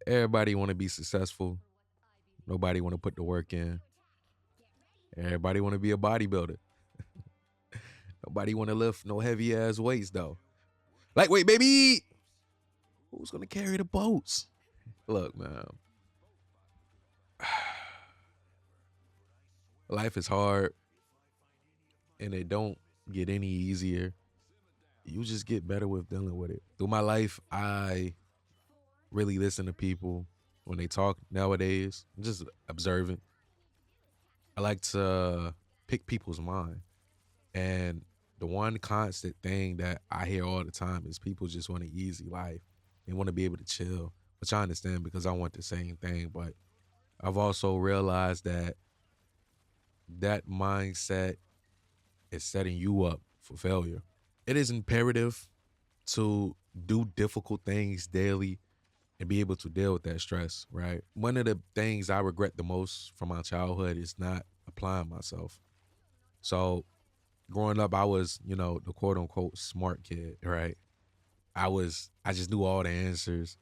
Everybody want to be successful. Nobody want to put the work in. Everybody want to be a bodybuilder. Nobody want to lift no heavy ass weights though. Lightweight, baby. Who's gonna carry the boats? Look, man. Life is hard, and it don't get any easier. You just get better with dealing with it. Through my life, I really listen to people when they talk nowadays. I'm just observant. I like to pick people's mind. And the one constant thing that I hear all the time is people just want an easy life. They want to be able to chill, which I understand because I want the same thing. But I've also realized that that mindset is setting you up for failure. It is imperative to do difficult things daily and be able to deal with that stress, right? One of the things I regret the most from my childhood is not applying myself. So growing up, I was, the quote unquote smart kid, right? I just knew all the answers,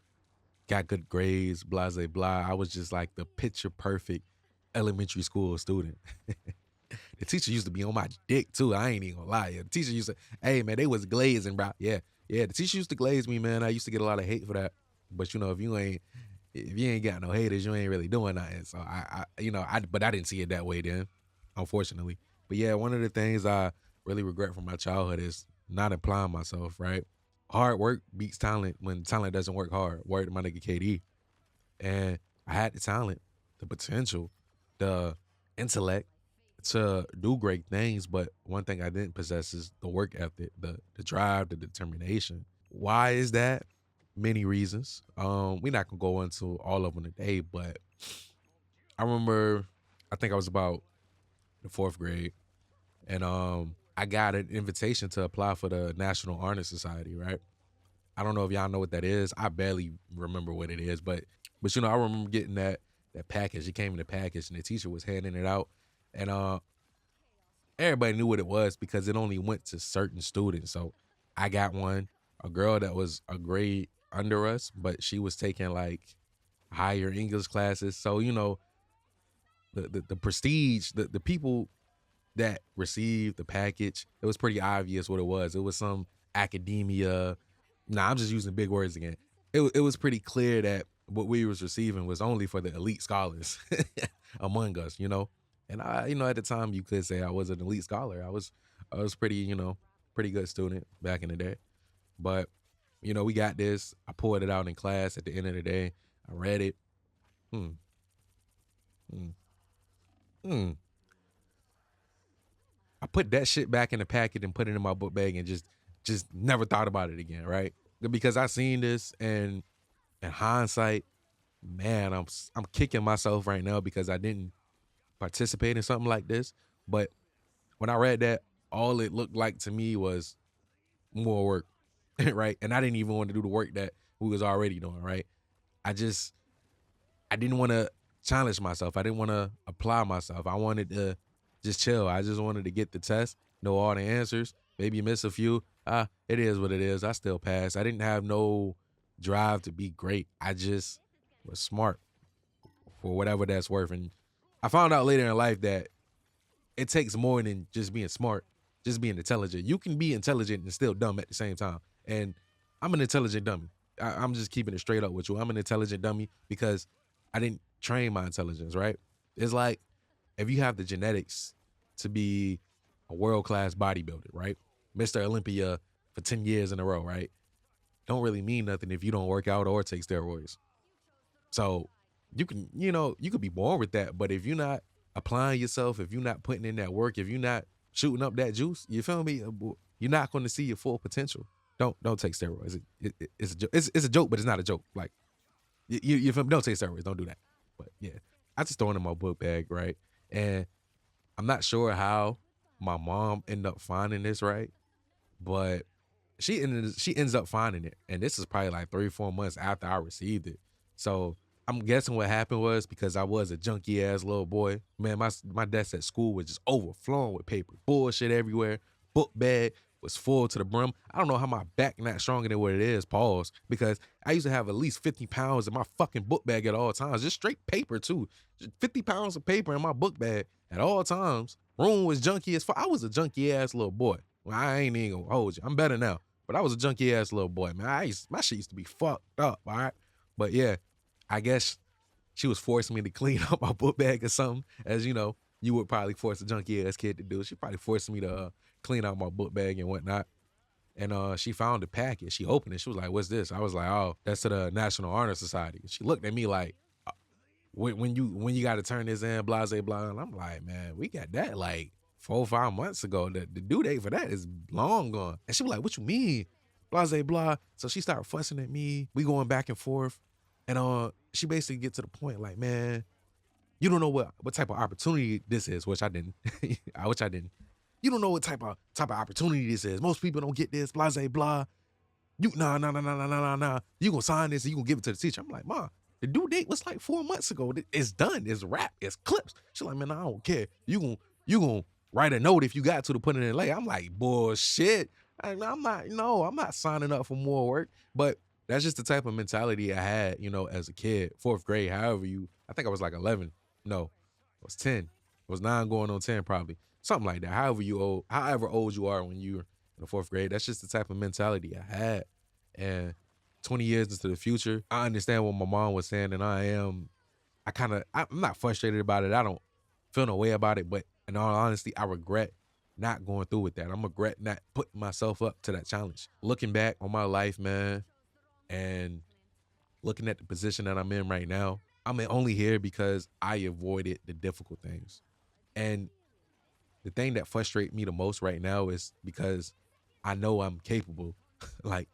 got good grades, blah, blah, blah. I was just like the picture perfect elementary school student. The teacher used to be on my dick too. I ain't even gonna lie. Yeah, the teacher used to, hey man, they was glazing, bro. Yeah, yeah. The teacher used to glaze me, man. I used to get a lot of hate for that. But if you ain't got no haters, you ain't really doing nothing. So but I didn't see it that way then, unfortunately. But yeah, one of the things I really regret from my childhood is not applying myself. Right, hard work beats talent when talent doesn't work hard. Word to my nigga KD. And I had the talent, the potential, the intellect to do great things, but one thing I didn't possess is the work ethic, the drive, the determination. Why is that? Many reasons. We're not gonna go into all of them today, but I remember I think I was about the fourth grade, and I got an invitation to apply for the National Honor Society, right? I don't know if y'all know what that is. I barely remember what it is, but I remember getting that package. It came in a package, and the teacher was handing it out, and everybody knew what it was because it only went to certain students. So I got one, a girl that was a grade under us, but she was taking like higher English classes. So the prestige, the people that received the package, it was pretty obvious what it was. It was some academia. Nah, I'm just using big words again. It was pretty clear that what we was receiving was only for the elite scholars among us, And at the time you could say I was an elite scholar. I was pretty, pretty good student back in the day. But, we got this. I pulled it out in class at the end of the day. I read it. Hmm. Hmm. Hmm. I put that shit back in the packet and put it in my book bag and just never thought about it again, right? Because I seen this and in hindsight, man, I'm kicking myself right now because I didn't participate in something like this. But when I read that, all it looked like to me was more work, right? And I didn't even want to do the work that we was already doing, right? I just I didn't want to challenge myself. I didn't want to apply myself. I wanted to just chill. I just wanted to get the test, know all the answers, maybe miss a few. It is what it is. I still passed. I didn't have no drive to be great. I just was smart for whatever that's worth. And I found out later in life that it takes more than just being smart, just being intelligent. You can be intelligent and still dumb at the same time. And I'm an intelligent dummy. I'm just keeping it straight up with you. I'm an intelligent dummy because I didn't train my intelligence, right? It's like if you have the genetics to be a world-class bodybuilder, right? Mr. Olympia for 10 years in a row, right? Don't really mean nothing if you don't work out or take steroids. So you could be born with that, but if you're not applying yourself, if you're not putting in that work, if you're not shooting up that juice, you feel me? You're not going to see your full potential. Don't take steroids. It's a joke. It's a joke, but it's not a joke. Like you feel me? Don't take steroids. Don't do that. But yeah, I just throw it in my book bag, right? And I'm not sure how my mom ended up finding this, right? But she ends up finding it, and this is probably like 3 or 4 months after I received it. So I'm guessing what happened was because I was a junky ass little boy. Man, my desk at school was just overflowing with paper, bullshit everywhere, book bag was full to the brim. I don't know how my back not stronger than what it is, pause, because I used to have at least 50 pounds in my fucking book bag at all times, just straight paper too. Just 50 pounds of paper in my book bag at all times. Room was junky as fuck. I was a junky ass little boy. Well, I ain't even gonna hold you. I'm better now. But I was a junky ass little boy, man. My shit used to be fucked up, all right? But yeah, I guess she was forcing me to clean up my book bag or something, as you know, you would probably force a junky ass kid to do. She probably forced me to clean out my book bag and whatnot. And she found the packet. She opened it. She was like, "What's this?" I was like, "Oh, that's to the National Honor Society." She looked at me like, when you got to turn this in, blah, blah, blah. And I'm like, man, we got that like 4 or 5 months ago. The due date for that is long gone. And she was like, "What you mean?" Blah, blah, blah. So she started fussing at me. We going back and forth. And she basically get to the point like, "Man, you don't know what type of opportunity this is," which I didn't. Which I didn't. "You don't know what type of opportunity this is. Most people don't get this, blah, blah, blah. You nah. You gonna sign this and you gonna give it to the teacher." I'm like, "Ma, the due date was like 4 months ago. It's done. It's wrapped. It's clips." She's like, "Man, I don't care. You gonna write a note if you got to put it in late." I'm like, "Bullshit. I'm not signing up for more work." But that's just the type of mentality I had, as a kid, 4th grade. I think I was like 11. No, I was 10. I was 9 going on 10 probably. Something like that. However old you are when you're in the 4th grade, that's just the type of mentality I had. And 20 years into the future, I understand what my mom was saying, and I'm not frustrated about it. I don't feel no way about it, but in all honesty, I regret not going through with that. I'm regret not putting myself up to that challenge. Looking back on my life, man, and looking at the position that I'm in right now, I'm only here because I avoided the difficult things. And the thing that frustrates me the most right now is because I know I'm capable. Like,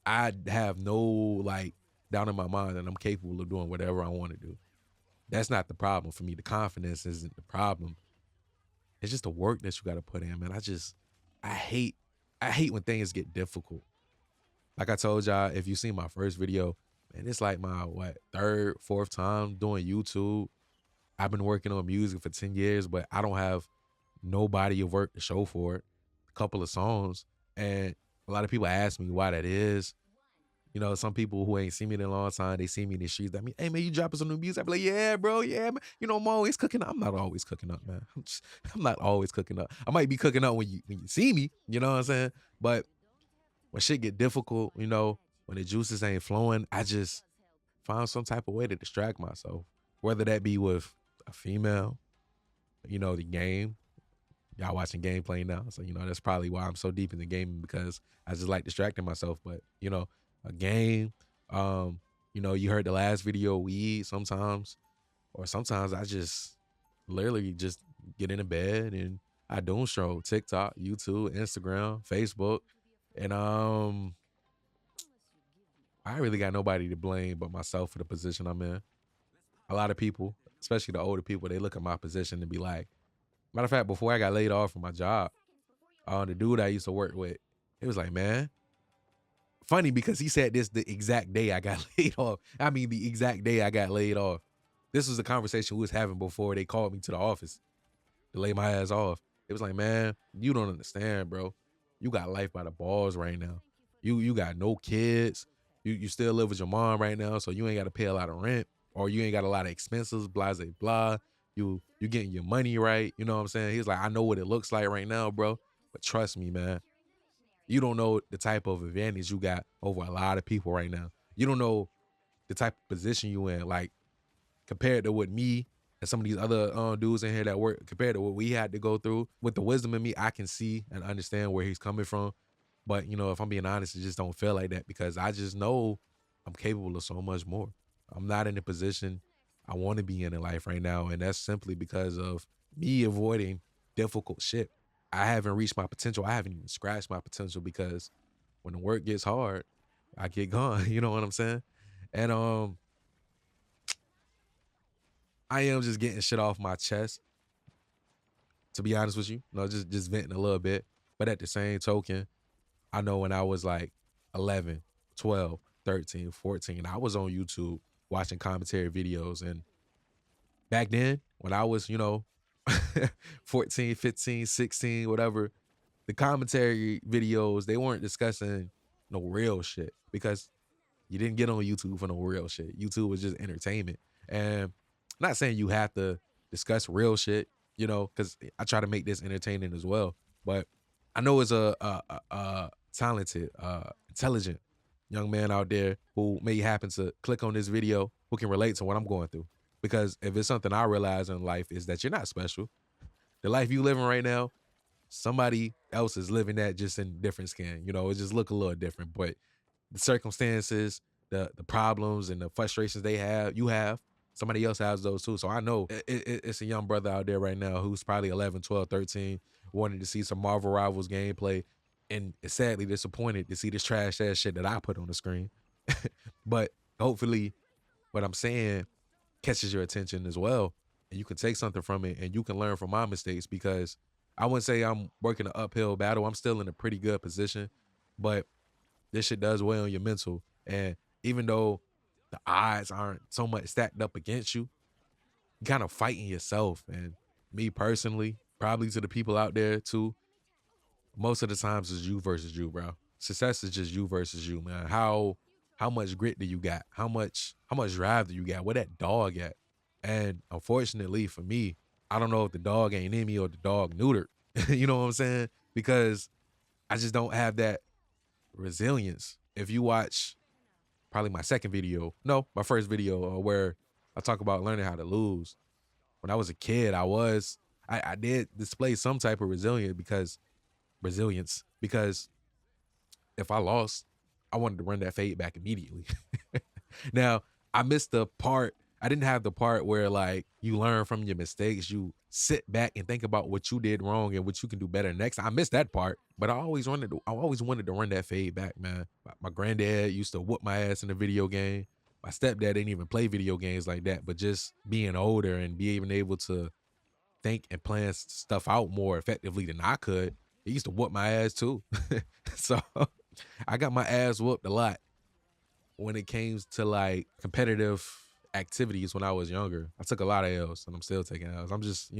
I have no like doubt in my mind that I'm capable of doing whatever I want to do. That's not the problem for me. The confidence isn't the problem. It's just the work that you got to put in, man. I hate when things get difficult. Like I told y'all, if you see my first video, man, it's like my 3rd, 4th time doing YouTube. I've been working on music for 10 years, but I don't have no body of work to show for it. A couple of songs. And a lot of people ask me why that is. Some people who ain't seen me in a long time, they see me in the streets. I mean, "Hey, man, you dropping some new music?" I be like, "Yeah, bro, yeah, man. I'm always cooking up." I'm not always cooking up, man. I'm not always cooking up. I might be cooking up when you see me, you know what I'm saying? But when shit get difficult, when the juices ain't flowing, I just find some type of way to distract myself. Whether that be with a female, the game. Y'all watching gameplay now. So, that's probably why I'm so deep in the gaming, because I just like distracting myself. But, a game, you heard the last video, weed sometimes, or sometimes I just literally just get into bed and I doom scroll TikTok, YouTube, Instagram, Facebook. And I really got nobody to blame but myself for the position I'm in. A lot of people, especially the older people, they look at my position and be like, matter of fact, before I got laid off from my job, the dude I used to work with, he was like, "Man," funny because he said this the exact day I got laid off. I mean, the exact day I got laid off. This was a conversation we was having before they called me to the office to lay my ass off. It was like, "Man, you don't understand, bro. You got life by the balls right now. You got no kids. You still live with your mom right now, so you ain't got to pay a lot of rent, or you ain't got a lot of expenses, blah, blah, blah. You getting your money right." You know what I'm saying? He's like, "I know what it looks like right now, bro. But trust me, man. You don't know the type of advantage you got over a lot of people right now. You don't know the type of position you in. Like, compared to what me and some of these other dudes in here that work, compared to what we had to go through, with the wisdom in me, I can see and understand where he's coming from. But, if I'm being honest, it just don't feel like that, because I just know I'm capable of so much more. I'm not in the position I want to be in life right now, and that's simply because of me avoiding difficult shit. I haven't reached my potential. I haven't even scratched my potential, because when the work gets hard, I get gone. You know what I'm saying? And I am just getting shit off my chest, to be honest with you. Just venting a little bit. But at the same token, I know when I was like 11, 12, 13, 14, I was on YouTube watching commentary videos. And back then, when I was, 14, 15, 16, whatever, the commentary videos, they weren't discussing no real shit because you didn't get on YouTube for no real shit. YouTube was just entertainment. And not saying you have to discuss real shit, because I try to make this entertaining as well. But I know it's a talented, intelligent young man out there who may happen to click on this video who can relate to what I'm going through. Because if it's something I realize in life is that you're not special. The life you living right now, somebody else is living that just in different skin. It just look a little different. But the circumstances, the problems and the frustrations you have, somebody else has those too. So I know it's a young brother out there right now who's probably 11, 12, 13, wanting to see some Marvel Rivals gameplay and is sadly disappointed to see this trash ass shit that I put on the screen. But hopefully what I'm saying catches your attention as well, and you can take something from it and you can learn from my mistakes, because I wouldn't say I'm working an uphill battle. I'm still in a pretty good position, but this shit does weigh on your mental. And even though the odds aren't so much stacked up against you, you kind of fighting yourself. And me personally, probably to the people out there too, most of the times it's you versus you, bro. Success is just you versus you, man. How much grit do you got? How much drive do you got? Where that dog at? And unfortunately for me, I don't know if the dog ain't in me or the dog neutered. You know what I'm saying? Because I just don't have that resilience. If you watch probably my my first video where I talk about learning how to lose. When I was a kid, I did display some type of resilience because if I lost, I wanted to run that fade back immediately. Now, I missed the part. I didn't have the part where like you learn from your mistakes, you sit back and think about what you did wrong and what you can do better next. I missed that part, but I always wanted to run that fade back, man. My granddad used to whoop my ass in the video game. My stepdad didn't even play video games like that, but just being older and being able to think and plan stuff out more effectively than I could, he used to whoop my ass too. So I got my ass whooped a lot when it came to like competitive activities when I was younger. I took a lot of L's and I'm still taking L's. I'm just,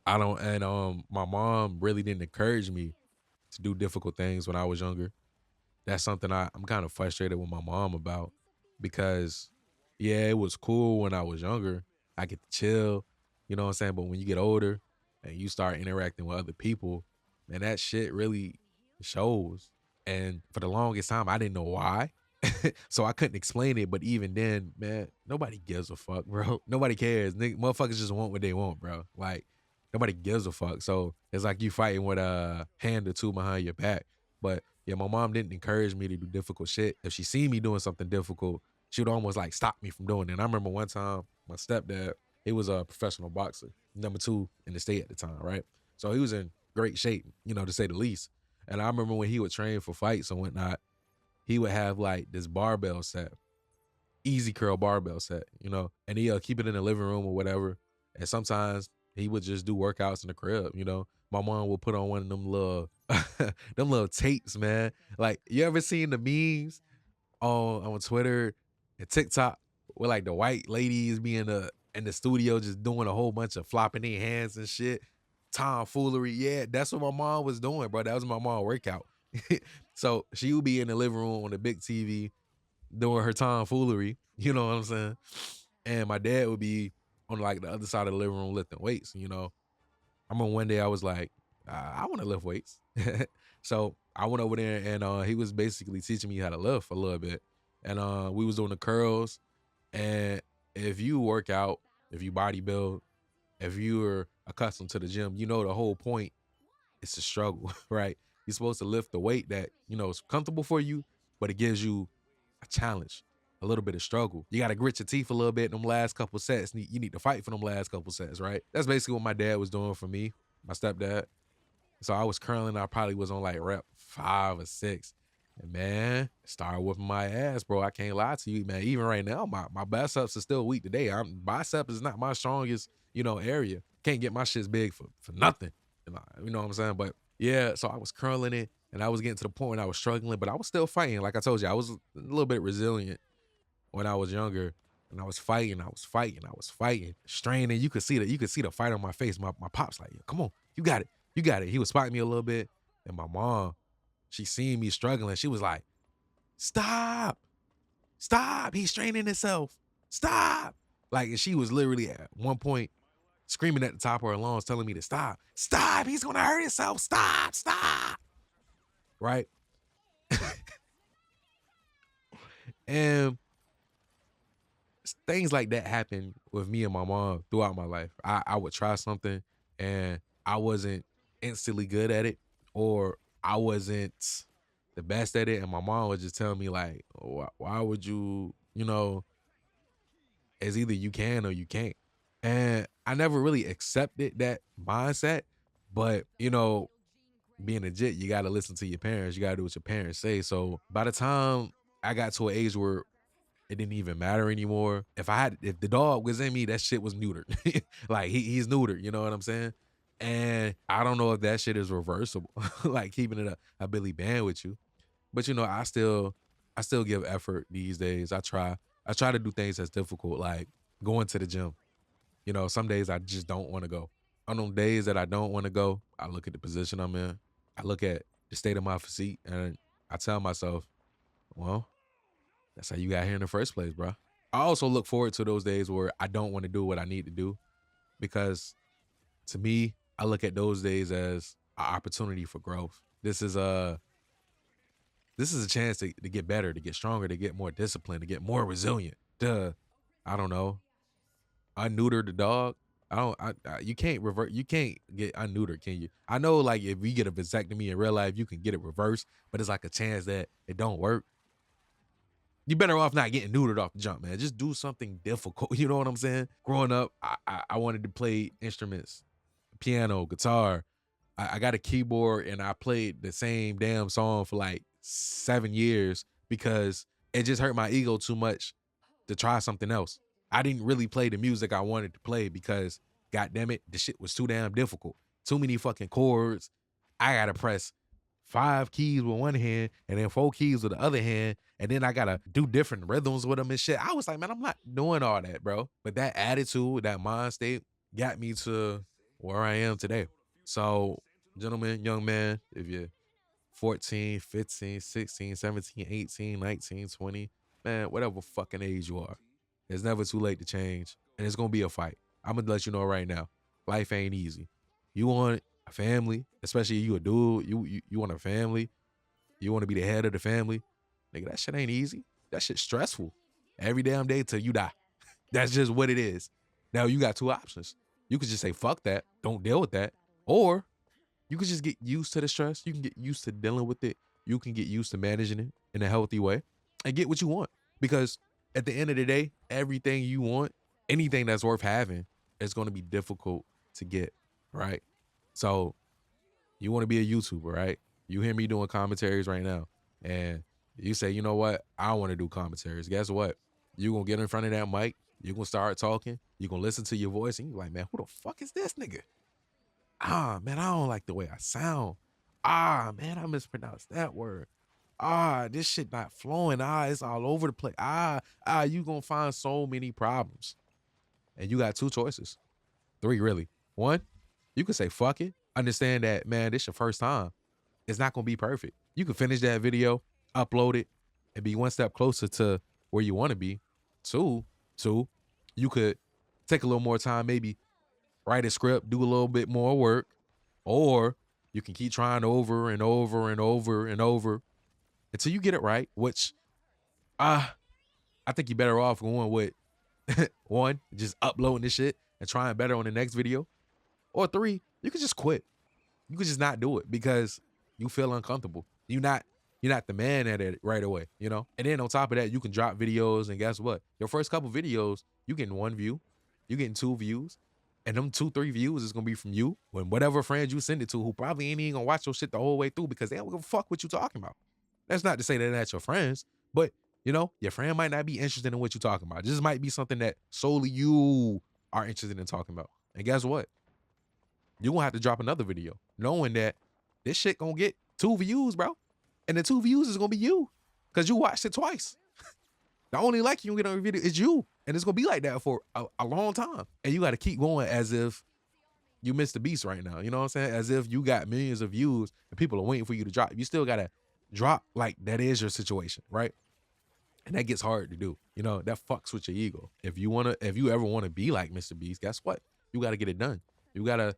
I don't, and my mom really didn't encourage me to do difficult things when I was younger. That's something I'm kind of frustrated with my mom about, because yeah, it was cool when I was younger. I get to chill, you know what I'm saying? But when you get older and you start interacting with other people, man, that shit really shows. And for the longest time, I didn't know why. So I couldn't explain it. But even then, man, nobody gives a fuck, bro. Nobody cares. Motherfuckers just want what they want, bro. Like, nobody gives a fuck. So it's like you fighting with a hand or two behind your back. But yeah, my mom didn't encourage me to do difficult shit. If she seen me doing something difficult, she would almost like stop me from doing it. And I remember one time my stepdad, he was a professional boxer, number 2 in the state at the time, right? So he was in great shape, to say the least. And I remember when he would train for fights and whatnot, he would have like this barbell set, easy curl barbell set, and he'll keep it in the living room or whatever. And sometimes he would just do workouts in the crib. My mom would put on one of them little them little tapes, man. Like, you ever seen the memes on Twitter and TikTok where like the white ladies be in the studio just doing a whole bunch of flopping their hands and shit, tomfoolery? Yeah, that's what my mom was doing, bro. That was my mom workout. So she would be in the living room on the big TV doing her tomfoolery, you know what I'm saying? And my dad would be on like the other side of the living room lifting weights. I remember one day I was like, I want to lift weights. So I went over there and he was basically teaching me how to lift a little bit. And we was doing the curls. And if you work out, if you bodybuild, if you're accustomed to the gym, the whole point is to struggle, right? You're supposed to lift the weight that, is comfortable for you, but it gives you a challenge, a little bit of struggle. You got to grit your teeth a little bit in them last couple sets. You need to fight for them last couple sets, right? That's basically what my dad was doing for me, my stepdad. So I was curling. I probably was on like rep 5 or 6. And man, started whooping my ass, bro. I can't lie to you, man. Even right now, my biceps are still weak today. Bicep is not my strongest, area. Can't get my shits big for nothing. You know what I'm saying? But yeah, so I was curling it and I was getting to the point when I was struggling, but I was still fighting. Like I told you, I was a little bit resilient when I was younger. And I was fighting, straining. You could see the fight on my face. My pop's like, come on, you got it. He was fighting me a little bit. And my mom, she seen me struggling. She was like, stop, stop. He's straining himself. Stop. Like, and she was literally at one point screaming at the top of her lungs, telling me to stop. Stop. He's going to hurt himself. Stop. Stop. Right. And things like that happen with me and my mom throughout my life. I would try something and I wasn't instantly good at it, or I wasn't the best at it. And my mom would just tell me like, why would you, it's either you can or you can't. And I never really accepted that mindset, but being legit, you got to listen to your parents. You got to do what your parents say. So by the time I got to an age where it didn't even matter anymore, if the dog was in me, that shit was neutered. Like he's neutered, you know what I'm saying? And I don't know if that shit is reversible, like keeping it a Billy Band with you. But I still give effort these days. I try to do things that's difficult, like going to the gym. Some days I just don't want to go. On them days that I don't want to go, I look at the position I'm in. I look at the state of my physique, and I tell myself, well, that's how you got here in the first place, bro. I also look forward to those days where I don't want to do what I need to do, because to me, I look at those days as an opportunity for growth. This is a chance to get better, to get stronger, to get more disciplined, to get more resilient. I don't know, unneuter the dog. You can't revert. You can't get unneutered, can you? I know, like, if we get a vasectomy in real life, you can get it reversed, but it's like a chance that it don't work. You better off not getting neutered off the jump, man. Just do something difficult. You know what I'm saying? Growing up, I wanted to play instruments, piano, guitar. I got a keyboard and I played the same damn song for like 7 years because it just hurt my ego too much to try something else. I didn't really play the music I wanted to play because, god damn it, the shit was too damn difficult. Too many fucking chords. I gotta press 5 keys with one hand and then 4 keys with the other hand, and then I gotta do different rhythms with them and shit. I was like, man, I'm not doing all that, bro. But that attitude, that mind state got me to where I am today. So, gentlemen, young man, if you're 14, 15, 16, 17, 18, 19, 20, man, whatever fucking age you are, it's never too late to change. And it's going to be a fight. I'm going to let you know right now. Life ain't easy. You want a family, especially you a dude, you want a family. You want to be the head of the family. Nigga, that shit ain't easy. That shit's stressful. Every damn day till you die. That's just what it is. Now, you got 2 options. You could just say, fuck that. Don't deal with that. Or you could just get used to the stress. You can get used to dealing with it. You can get used to managing it in a healthy way and get what you want. Because at the end of the day, everything you want, anything that's worth having, is going to be difficult to get, right? So you want to be a YouTuber, right? You hear me doing commentaries right now, and you say, you know what? I want to do commentaries. Guess what? You're going to get in front of that mic. You're going to start talking. You're going to listen to your voice, and you're like, man, who the fuck is this nigga? Man, I don't like the way I sound. Man, I mispronounced that word. This shit not flowing. It's all over the place. You gonna find so many problems. And you got 2 choices. 3, really. 1, you can say, fuck it. Understand that, man, this your first time. It's not gonna be perfect. You can finish that video, upload it, and be one step closer to where you want to be. 2, you could take a little more time, maybe write a script, do a little bit more work, or you can keep trying over and over and over and over until you get it right, which I think you're better off going with 1, just uploading this shit and trying better on the next video, or 3, you could just quit. You could just not do it because you feel uncomfortable. You're not the man at it right away, you know? And then on top of that, you can drop videos, and guess what? Your first couple videos, you getting 1 view, you getting 2 views, and them 2, 3 views is gonna be from you when whatever friends you send it to, who probably ain't even gonna watch your shit the whole way through because they don't give a fuck what you talking about. That's not to say that that's your friends, but your friend might not be interested in what you're talking about. This might be something that solely you are interested in talking about. And guess what? You're gonna have to drop another video, knowing that this shit gonna get 2 views, bro. And the 2 views is gonna be you, because you watched it twice. The only like you get on your video is you. And it's gonna be like that for a long time. And you gotta keep going as if you missed the beast right now. You know what I'm saying? As if you got millions of views and people are waiting for you to drop. You still gotta drop like that is your situation, right? And that gets hard to do. You know, that fucks with your ego. If you ever wanna be like Mr. Beast, guess what? You gotta get it done. You gotta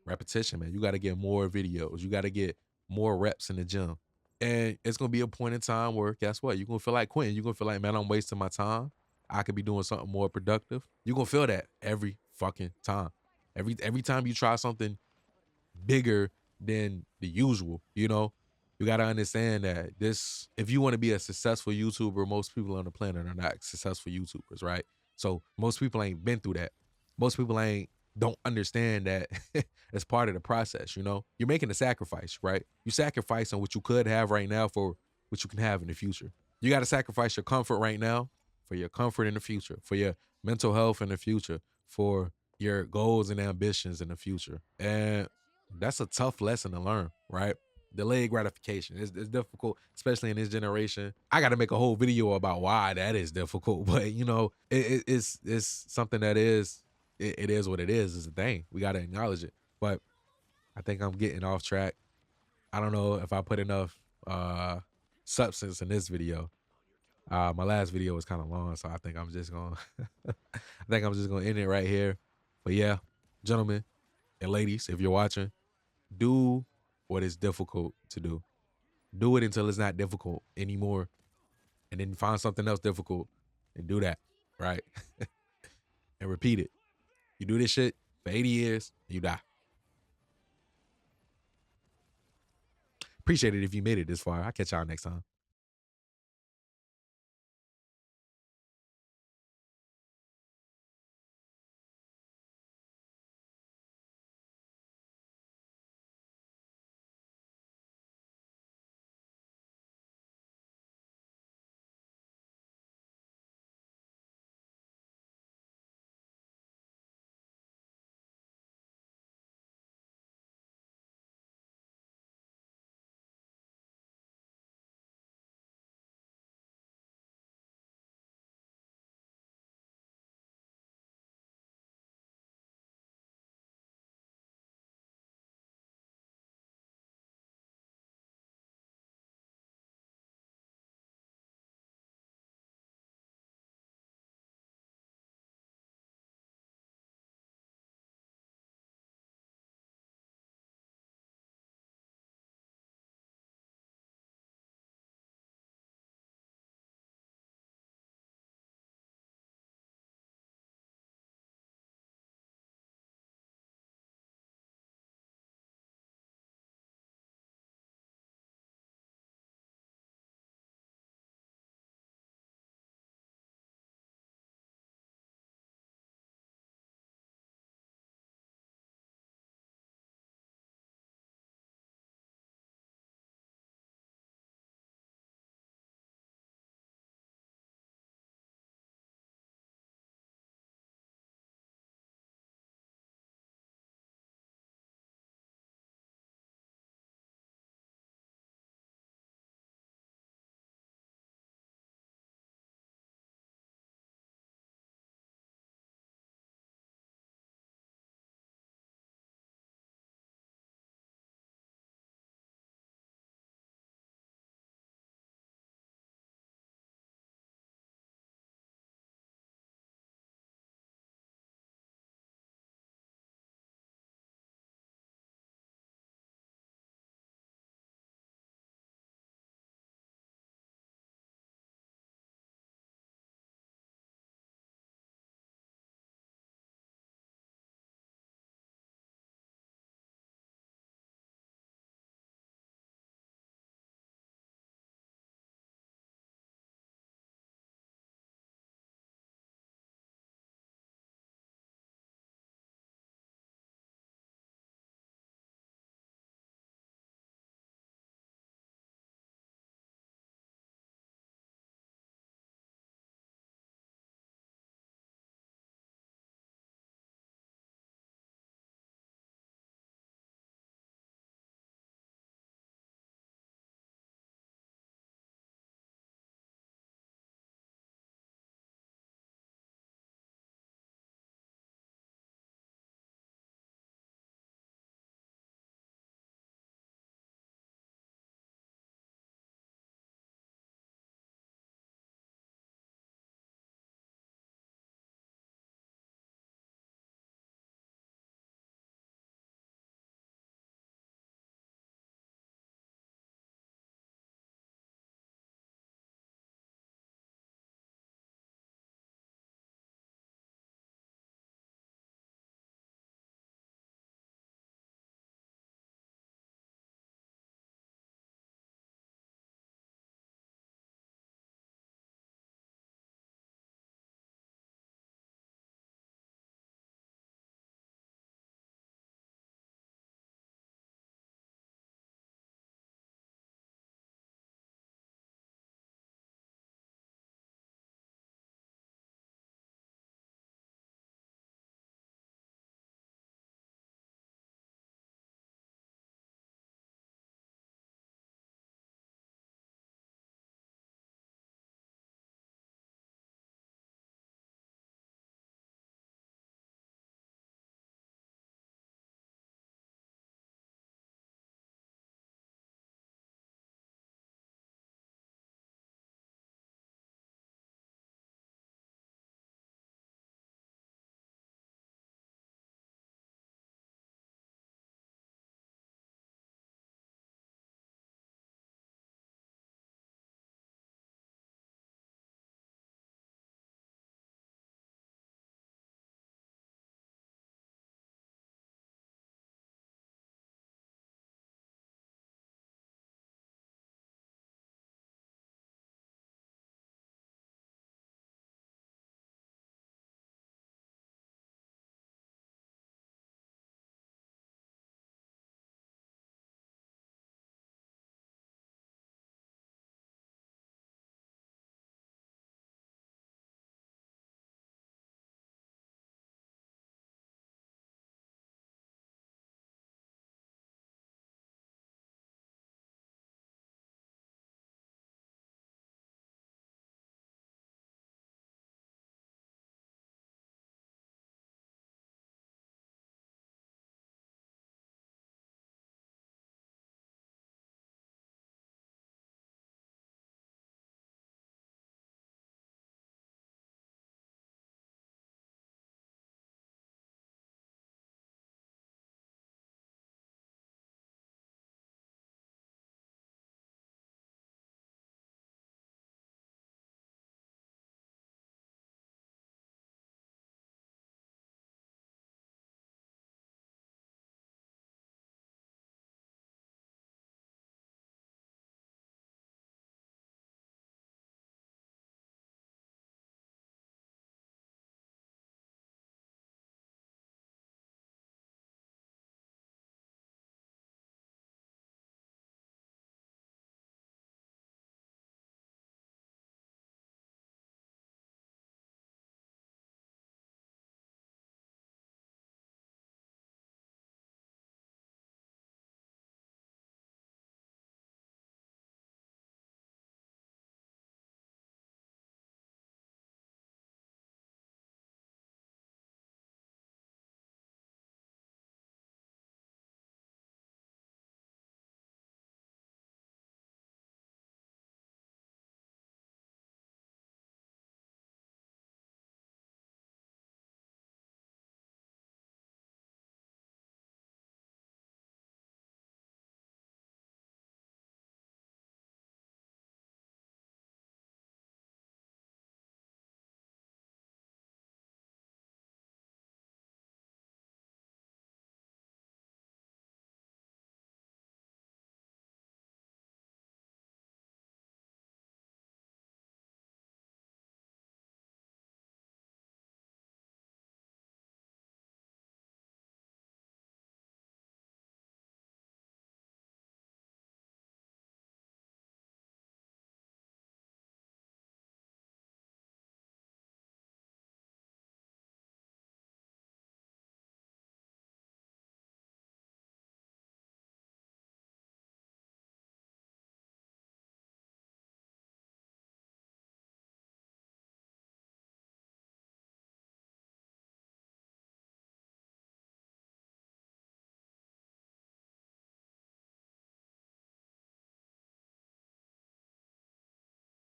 repetition, man. You gotta get more videos. You gotta get more reps in the gym. And it's gonna be a point in time where guess what? You're gonna feel like quitting. You're gonna feel like, man, I'm wasting my time. I could be doing something more productive. You're gonna feel that every fucking time. Every time you try something bigger than the usual, you know? You gotta understand that this if you want to be a successful YouTuber, most people on the planet are not successful YouTubers, right? So most people ain't been through that. Most people ain't don't understand that it's part of the process, you know? You're making a sacrifice, right? You sacrificing what you could have right now for what you can have in the future. You gotta sacrifice your comfort right now for your comfort in the future, for your mental health in the future, for your goals and ambitions in the future. And that's a tough lesson to learn, right? Delayed gratification. It's difficult, especially in this generation. I got to make a whole video about why that is difficult, but you know, it's something that it is what it is. It's a thing. We got to acknowledge it. But I think I'm getting off track. I don't know if I put enough substance in this video. My last video was kind of long, so I think I'm just gonna I think I'm just gonna end it right here. But yeah, gentlemen and ladies, if you're watching, do what is difficult to do. Do it until it's not difficult anymore. And then find something else difficult and do that. Right. And repeat it. You do this shit for 80 years, and you die. Appreciate it if you made it this far. I'll catch y'all next time.